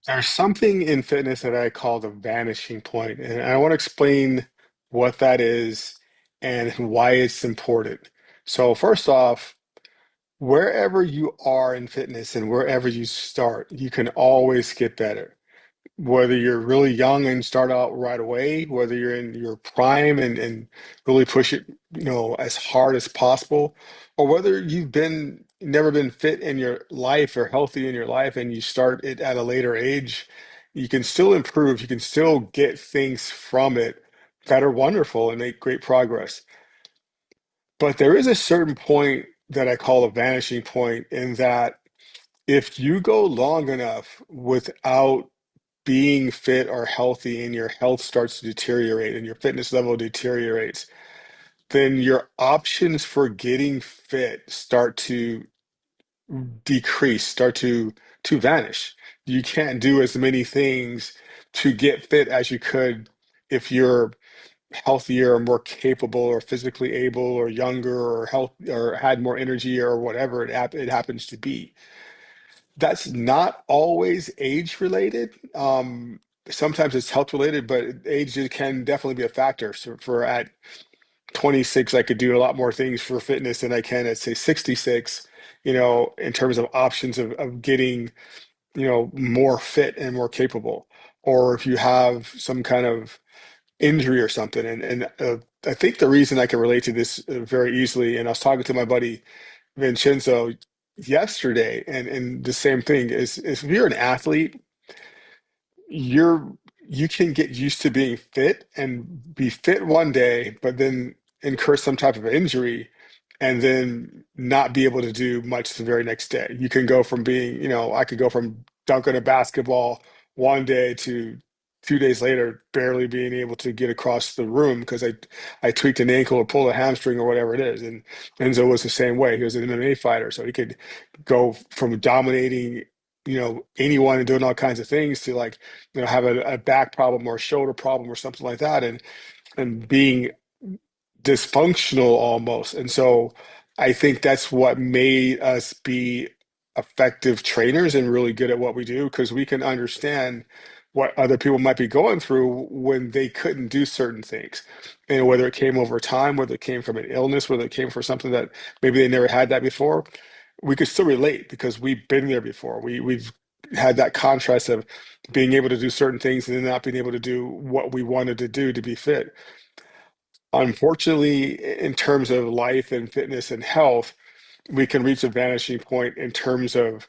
There's something in fitness that I call the vanishing point, and I want to explain what that is and why it's important. So, first off, wherever you are in fitness and wherever you start, you can always get better. Whether you're really young and start out right away, whether you're in your prime and really push it, as hard as possible, or whether you've been never been fit in your life or healthy in your life and you start it at a later age, you can still improve, you can still get things from it that are wonderful and make great progress. But there is a certain point that I call a vanishing point in that if you go long enough without being fit or healthy and your health starts to deteriorate and your fitness level deteriorates, then your options for getting fit start to decrease, start to vanish. You can't do as many things to get fit as you could if you're healthier or more capable or physically able or younger or health or had more energy or whatever it happens to be. That's not always age related. Sometimes it's health related, but age can definitely be a factor. So for at 26, I could do a lot more things for fitness than I can at say 66, in terms of options of getting, more fit and more capable. Or if you have some kind of injury or something. And I think the reason I can relate to this very easily, and I was talking to my buddy Vincenzo yesterday, and the same thing is if you're an athlete, you're you can get used to being fit and be fit one day, but then incur some type of injury and then not be able to do much the very next day. You can go from being, I could go from dunking a basketball one day to 2 days later barely being able to get across the room because I tweaked an ankle or pulled a hamstring or whatever it is. And Enzo was the same way. He was an MMA fighter, so he could go from dominating, anyone and doing all kinds of things to like, have a back problem or a shoulder problem or something like that, and being dysfunctional almost. And so I think that's what made us be effective trainers and really good at what we do because we can understand what other people might be going through when they couldn't do certain things. And whether it came over time, whether it came from an illness, whether it came from something that maybe they never had that before, we could still relate because we've been there before. We've had that contrast of being able to do certain things and then not being able to do what we wanted to do to be fit. Unfortunately, in terms of life and fitness and health, we can reach a vanishing point in terms of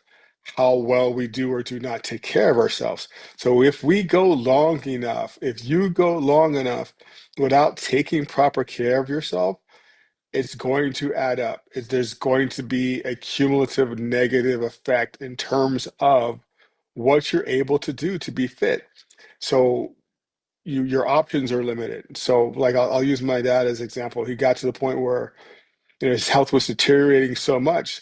how well we do or do not take care of ourselves. So if we go long enough, if you go long enough without taking proper care of yourself, it's going to add up. There's going to be a cumulative negative effect in terms of what you're able to do to be fit. So your options are limited. So like I'll use my dad as an example. He got to the point where his health was deteriorating so much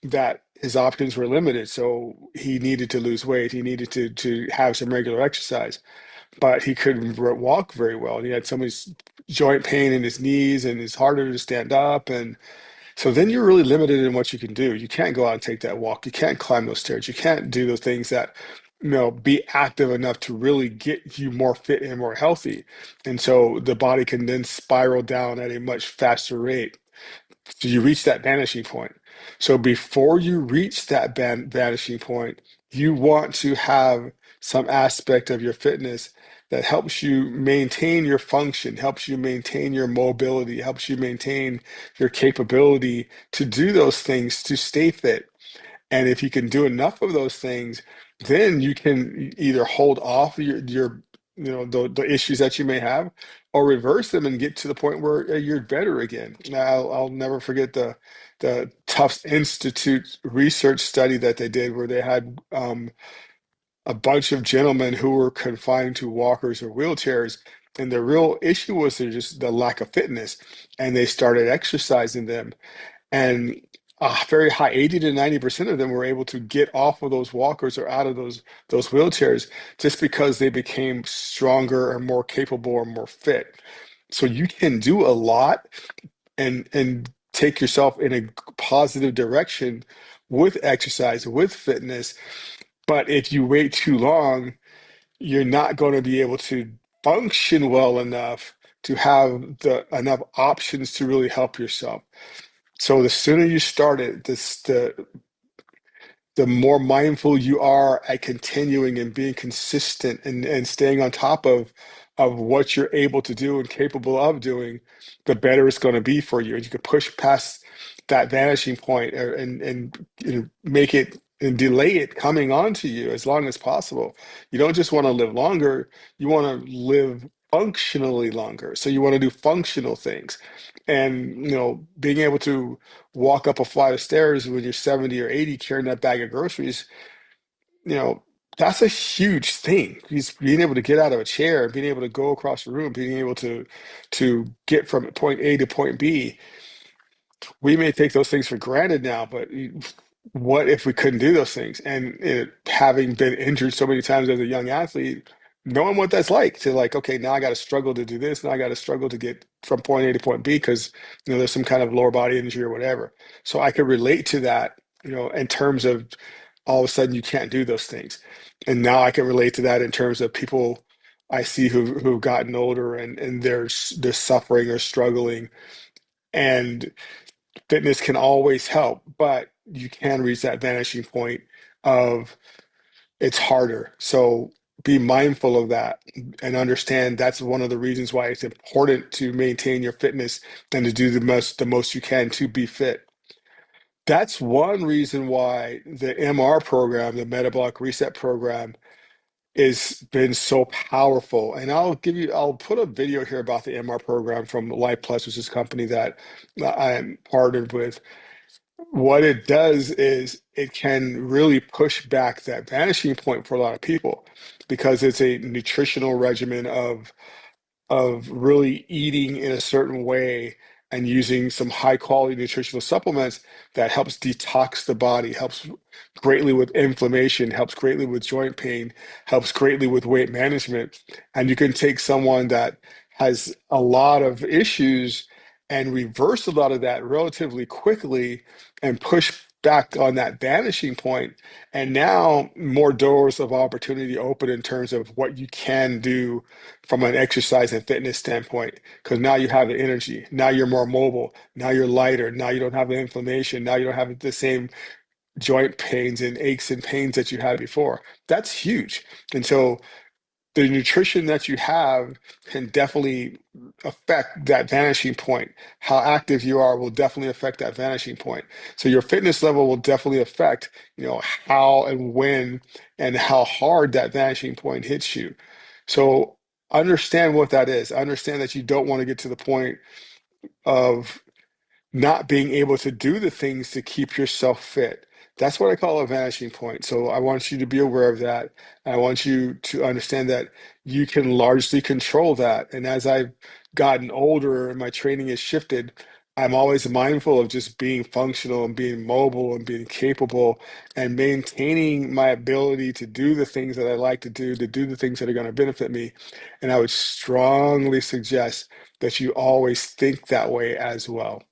that his options were limited. So he needed to lose weight. He needed to have some regular exercise, but he couldn't walk very well. And he had so much joint pain in his knees and it's harder to stand up. And so then you're really limited in what you can do. You can't go out and take that walk. You can't climb those stairs. You can't do those things that, be active enough to really get you more fit and more healthy. And so the body can then spiral down at a much faster rate. So you reach that vanishing point. So before you reach that vanishing point, you want to have some aspect of your fitness that helps you maintain your function, helps you maintain your mobility, helps you maintain your capability to do those things to stay fit. And if you can do enough of those things, then you can either hold off your the issues that you may have or reverse them and get to the point where you're better again. Now, I'll never forget the Tufts Institute research study that they did where they had a bunch of gentlemen who were confined to walkers or wheelchairs. And the real issue was just the lack of fitness. And they started exercising them and a very high 80 to 90% of them were able to get off of those walkers or out of those wheelchairs just because they became stronger or more capable or more fit. So you can do a lot and take yourself in a positive direction with exercise, with fitness, But if you wait too long, you're not going to be able to function well enough to have the enough options to really help yourself. So the sooner you start it, the more mindful you are at continuing and being consistent and staying on top of what you're able to do and capable of doing, the better it's going to be for you. And you can push past that vanishing point and make it and delay it coming onto you as long as possible. You don't just want to live longer, you want to live functionally longer. So you want to do functional things. And being able to walk up a flight of stairs when you're 70 or 80 carrying that bag of groceries, you know, that's a huge thing. He's being able to get out of a chair, being able to go across the room, being able to get from point A to point B. We may take those things for granted now, but what if we couldn't do those things? And having been injured so many times as a young athlete, knowing what that's like to like, okay, now I got to struggle to do this. Now I got to struggle to get from point A to point B because there's some kind of lower body injury or whatever. So I could relate to that, in terms of all of a sudden you can't do those things. And now I can relate to that in terms of people I see who've gotten older and they're suffering or struggling. And fitness can always help, but you can reach that vanishing point of it's harder. So be mindful of that and understand that's one of the reasons why it's important to maintain your fitness and to do the most you can to be fit. That's one reason why the MR program, the metabolic reset program, has been so powerful. And I'll put a video here about the MR program from Life Plus, which is a company that I'm partnered with. What it does is it can really push back that vanishing point for a lot of people because it's a nutritional regimen of really eating in a certain way and using some high quality nutritional supplements that helps detox the body, helps greatly with inflammation, helps greatly with joint pain, helps greatly with weight management. And you can take someone that has a lot of issues and reverse a lot of that relatively quickly and push back on that vanishing point. And now more doors of opportunity open in terms of what you can do from an exercise and fitness standpoint, because now you have the energy. Now you're more mobile. Now you're lighter. Now you don't have the inflammation. Now you don't have the same joint pains and aches and pains that you had before. That's huge. And so the nutrition that you have can definitely affect that vanishing point. How active you are will definitely affect that vanishing point. So your fitness level will definitely affect, how and when and how hard that vanishing point hits you. So understand what that is. Understand that you don't want to get to the point of not being able to do the things to keep yourself fit. That's what I call a vanishing point. So I want you to be aware of that. I want you to understand that you can largely control that. And as I've gotten older and my training has shifted, I'm always mindful of just being functional and being mobile and being capable and maintaining my ability to do the things that I like to do the things that are going to benefit me. And I would strongly suggest that you always think that way as well.